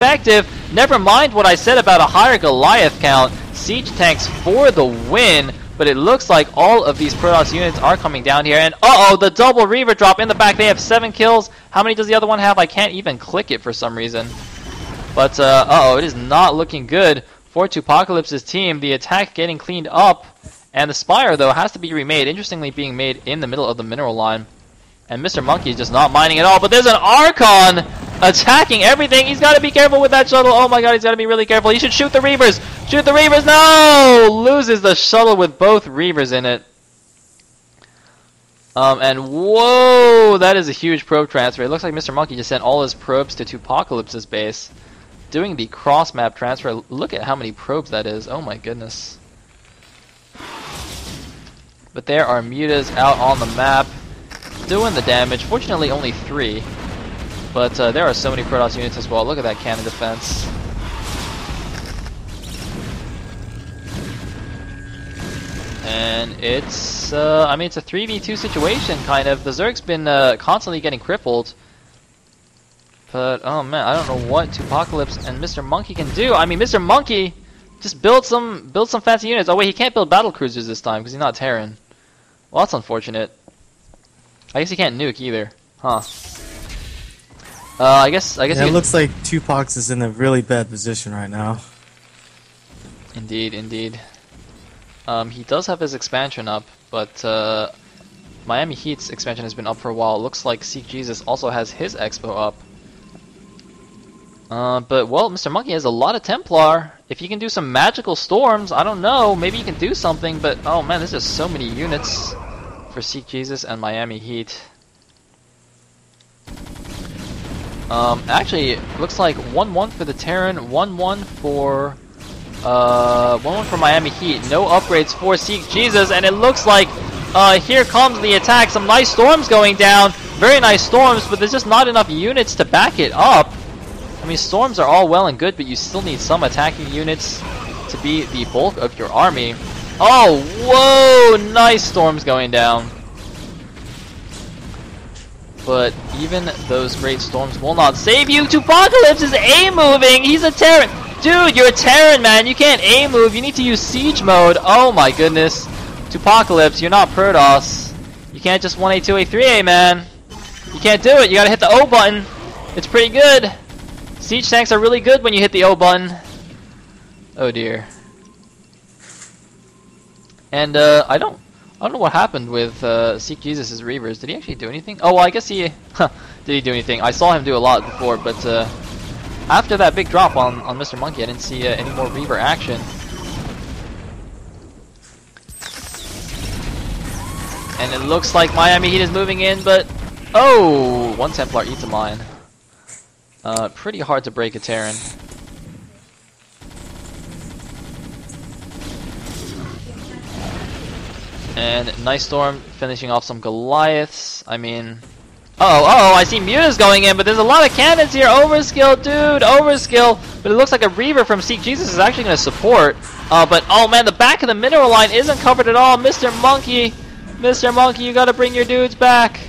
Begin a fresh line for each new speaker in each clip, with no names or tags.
effective. Never mind what I said about a higher Goliath count. Siege tanks for the win. But it looks like all of these Protoss units are coming down here. And uh-oh, the double Reaver drop in the back. They have 7 kills. How many does the other one have? I can't even click it for some reason. But uh-oh, it is not looking good for 2Pacalypse's team. The attack getting cleaned up. And the Spire, though, has to be remade. Interestingly, being made in the middle of the mineral line. And Mr. Monkey is just not minding at all. But there's an Archon attacking everything. He's got to be careful with that shuttle. Oh my god, he's got to be really careful. He should shoot the Reavers. Shoot the Reavers. No! Loses the shuttle with both Reavers in it. And whoa, that is a huge probe transfer. It looks like Mr. Monkey just sent all his probes to 2Pacalypse's base. Doing the cross-map transfer. Look at how many probes that is. Oh my goodness. But there are mutas out on the map. Doing the damage. Fortunately, only 3. But there are so many Protoss units as well. Look at that cannon defense. And it's, I mean, it's a 3v2 situation, kind of. The Zerg's been constantly getting crippled. But, oh man, I don't know what 2Pacalypse and Mr. Monkey can do. I mean, Mr. Monkey just build some fancy units. Oh wait, he can't build battle cruisers this time because he's not Terran. Well, that's unfortunate. I guess he can't nuke either. Huh. I guess. Yeah,
it looks like 2Pac is in a really bad position right now.
Indeed, indeed. He does have his expansion up, but Miami Heat's expansion has been up for a while. It looks like SeeK.JeSuS also has his expo up. But, well, Mr. Monkey has a lot of Templar. If he can do some magical storms, I don't know. Maybe he can do something, but, oh man, there's just so many units for SeeK.JeSuS and Miami Heat. Actually, looks like 1-1 for the Terran, 1-1 for 1-1 for Miami Heat. No upgrades for SeeK.JeSuS, and it looks like here comes the attack. Some nice storms going down. Very nice storms, but there's just not enough units to back it up. I mean, storms are all well and good, but you still need some attacking units to be the bulk of your army. Oh, whoa! Nice storms going down. But even those great storms will not save you. 2Pacalypse is A-moving! He's a Terran! Dude, you're a Terran, man! You can't A-move, you need to use siege mode. Oh my goodness. 2Pacalypse, you're not Protoss. You can't just 1A, 2A, 3A, man. You can't do it, you gotta hit the O button. It's pretty good. Siege tanks are really good when you hit the O button. Oh dear. And I don't know what happened with SeeK.JeSuS's Reavers. Did he actually do anything? Oh, well, I guess he... did he do anything? I saw him do a lot before, but after that big drop on Mr. Monkey, I didn't see any more Reaver action. And it looks like Miami Heat is moving in, but... Oh! One Templar eats a mine. Pretty hard to break a Terran. And nice storm finishing off some Goliaths. I mean... Uh-oh, I see mutas going in, but there's a lot of cannons here. Overskill, dude, overskill. But it looks like a Reaver from SeeK.JeSuS is actually going to support. But, oh man, the back of the mineral line isn't covered at all. Mr. Monkey, you got to bring your dudes back.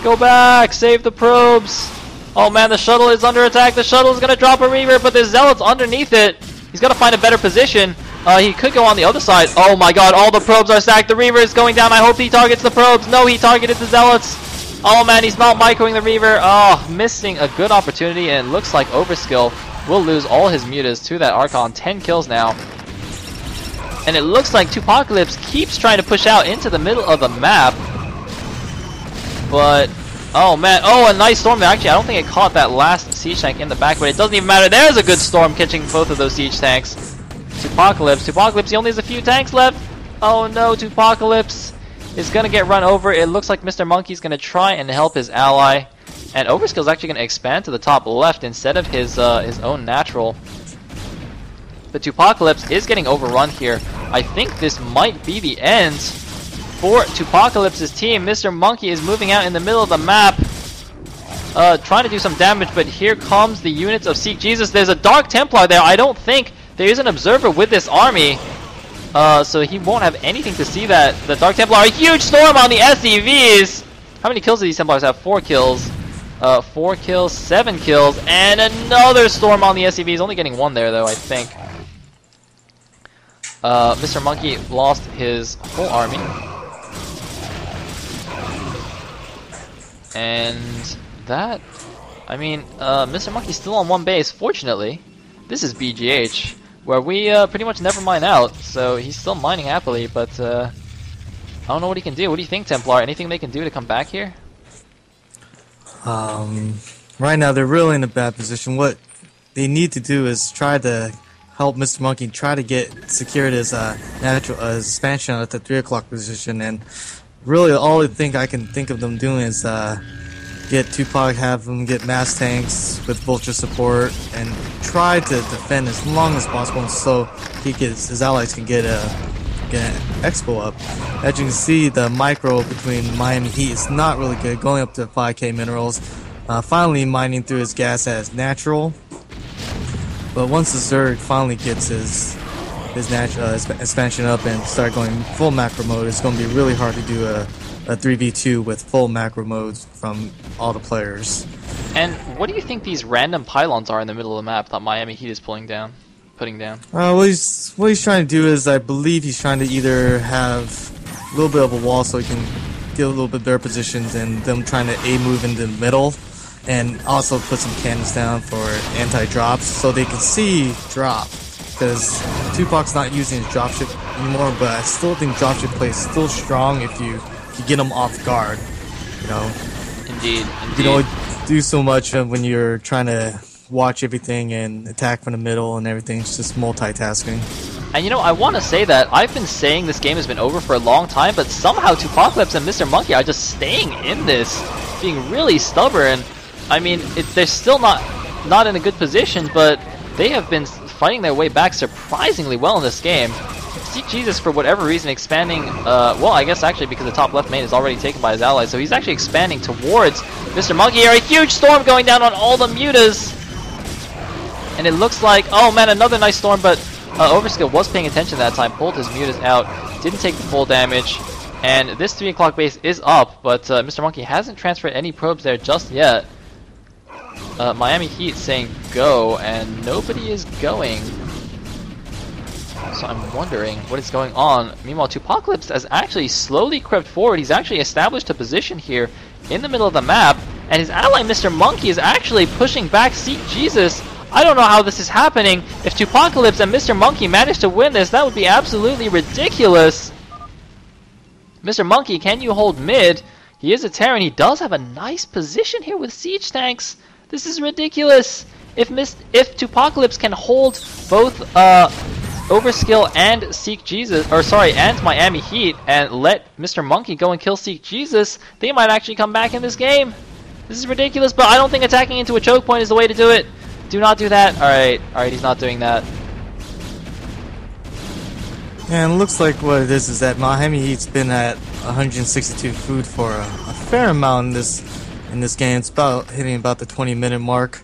Go back, save the probes. Oh man, the shuttle is under attack. The shuttle is going to drop a Reaver, but there's Zealots underneath it. He's got to find a better position. He could go on the other side. Oh my god, all the probes are stacked. The Reaver is going down. I hope he targets the probes. No, he targeted the Zealots. Oh man, he's not microing the Reaver. Oh, missing a good opportunity, and it looks like Overskill will lose all his mutas to that Archon. 10 kills now. And it looks like 2Pacalypse keeps trying to push out into the middle of the map. But... oh man, oh, a nice storm there. Actually, I don't think it caught that last siege tank in the back, but it doesn't even matter. There's a good storm catching both of those siege tanks. 2Pacalypse, he only has a few tanks left. Oh no, 2Pacalypse is going to get run over. It looks like Mr. Monkey's going to try and help his ally. And Overskill's actually going to expand to the top left instead of his own natural. But 2Pacalypse is getting overrun here. I think this might be the end for 2Pacalypse's team. Mr. Monkey is moving out in the middle of the map, trying to do some damage, but here comes the units of SeeK.JeSuS. There's a Dark Templar there. I don't think there is an observer with this army, so he won't have anything to see that. The Dark Templar, a huge storm on the SCVs! How many kills do these Templars have? 4 kills. 4 kills, 7 kills, and another storm on the SCV. He's only getting 1 there, though, I think. Mr. Monkey lost his whole army. And that, I mean, Mr. Monkey's still on 1 base, fortunately. This is BGH, where we pretty much never mine out, so he's still mining happily, but I don't know what he can do. What do you think, Templar? Anything they can do to come back here?
Right now they're really in a bad position. What they need to do is try to help Mr. Monkey try to get secured his expansion at the 3 o'clock position, and really all I can think of them doing is get 2Pac, have them get mass tanks with vulture support, and try to defend as long as possible so his allies can get an expo up. As you can see, the micro between Miami Heat is not really good, going up to 5k minerals. Finally mining through his gas as natural. But once the Zerg finally gets his expansion up and start going full macro mode, it's going to be really hard to do a 3v2 with full macro modes from all the players.
And what do you think these random pylons are in the middle of the map that Miami Heat is putting down?
What he's trying to do is, I believe he's trying to either have a little bit of a wall so he can get a little bit better positions, and them trying to A-move in the middle, and also put some cannons down for anti-drops so they can see drop. Because 2Pac's not using his dropship anymore, but I still think dropship play is still strong if you get them off guard. You know.
Indeed.
You can only do so much when you're trying to watch everything and attack from the middle and everything. It's just multitasking.
And you know, I want to say that I've been saying this game has been over for a long time, but somehow 2Pacalypse and Mr. Monkey are just staying in this, being really stubborn. I mean, they're still not in a good position, but they have been fighting their way back surprisingly well in this game. SeeK.JeSuS, for whatever reason, expanding, well, I guess actually because the top left main is already taken by his allies, so he's actually expanding towards Mr. Monkey here. A huge storm going down on all the mutas! And it looks like, oh man, another nice storm, but Overskill was paying attention that time, pulled his mutas out, didn't take the full damage, and this 3 o'clock base is up, but Mr. Monkey hasn't transferred any probes there just yet. Miami Heat saying go, and nobody is going. So I'm wondering what is going on. Meanwhile, 2Pacalypse has actually slowly crept forward. He's actually established a position here in the middle of the map, and his ally Mr. Monkey is actually pushing back SeeK.JeSuS. I don't know how this is happening. If 2Pacalypse and Mr. Monkey manage to win this, that would be absolutely ridiculous. Mr. Monkey, can you hold mid? He is a Terran. He does have a nice position here with siege tanks. This is ridiculous. If 2Pacalypse can hold both Overskill and SeeK.JeSuS, or sorry, and Miami Heat, and let Mr. Monkey go and kill SeeK.JeSuS, they might actually come back in this game. This is ridiculous, but I don't think attacking into a choke point is the way to do it. Do not do that. Alright, he's not doing that.
And it looks like what it is that Miami Heat's been at 162 food for a fair amount in this game. It's about hitting about the 20-minute mark,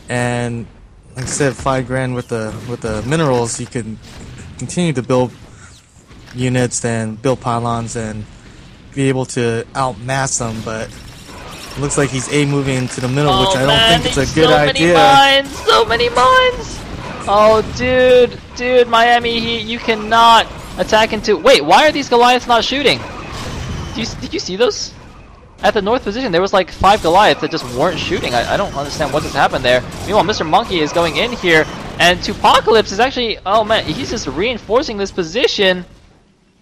and like I said, 5 grand with the minerals, you can continue to build units and build pylons and be able to outmass them. But it looks like he's moving into the middle, which I don't think it's a good idea.
So many mines! Oh, dude, Miami Heat, you cannot attack into. Wait, why are these Goliaths not shooting? Did you see those? At the north position, there was like 5 Goliaths that just weren't shooting. I don't understand what just happened there. Meanwhile, Mr. Monkey is going in here, and 2Pacalypse is actually, oh man, he's just reinforcing this position.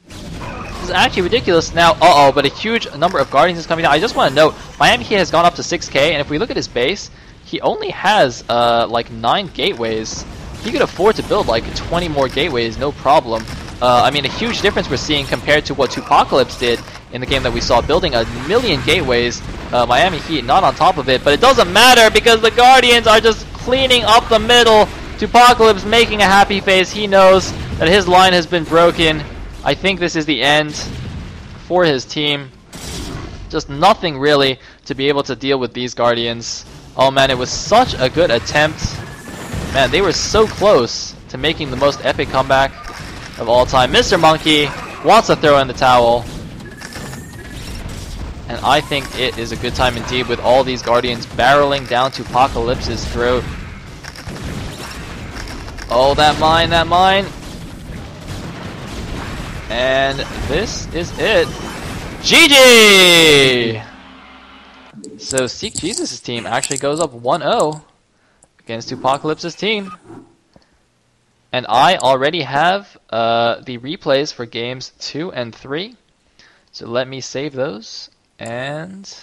This is actually ridiculous. Now, but a huge number of Guardians is coming down. I just want to note, Miami Heat has gone up to 6k, and if we look at his base, he only has like 9 gateways. He could afford to build like 20 more gateways, no problem. I mean, a huge difference we're seeing compared to what 2Pacalypse did in the game that we saw, building 1,000,000 gateways. Miami Heat not on top of it, but it doesn't matter because the Guardians are just cleaning up the middle. 2Pacalypse making a happy face. He knows that his line has been broken. I think this is the end for his team. Just nothing really to be able to deal with these Guardians. Oh man, it was such a good attempt. Man, they were so close to making the most epic comeback of all time. Mr. Monkey wants to throw in the towel. And I think it is a good time indeed with all these Guardians barreling down to Apocalypse's throat. Oh, that mine, that mine. And this is it. GG! So SeeK.JeSuS's team actually goes up 1-0 against 2Pacalypse's team. And I already have the replays for games 2 and 3. So let me save those. And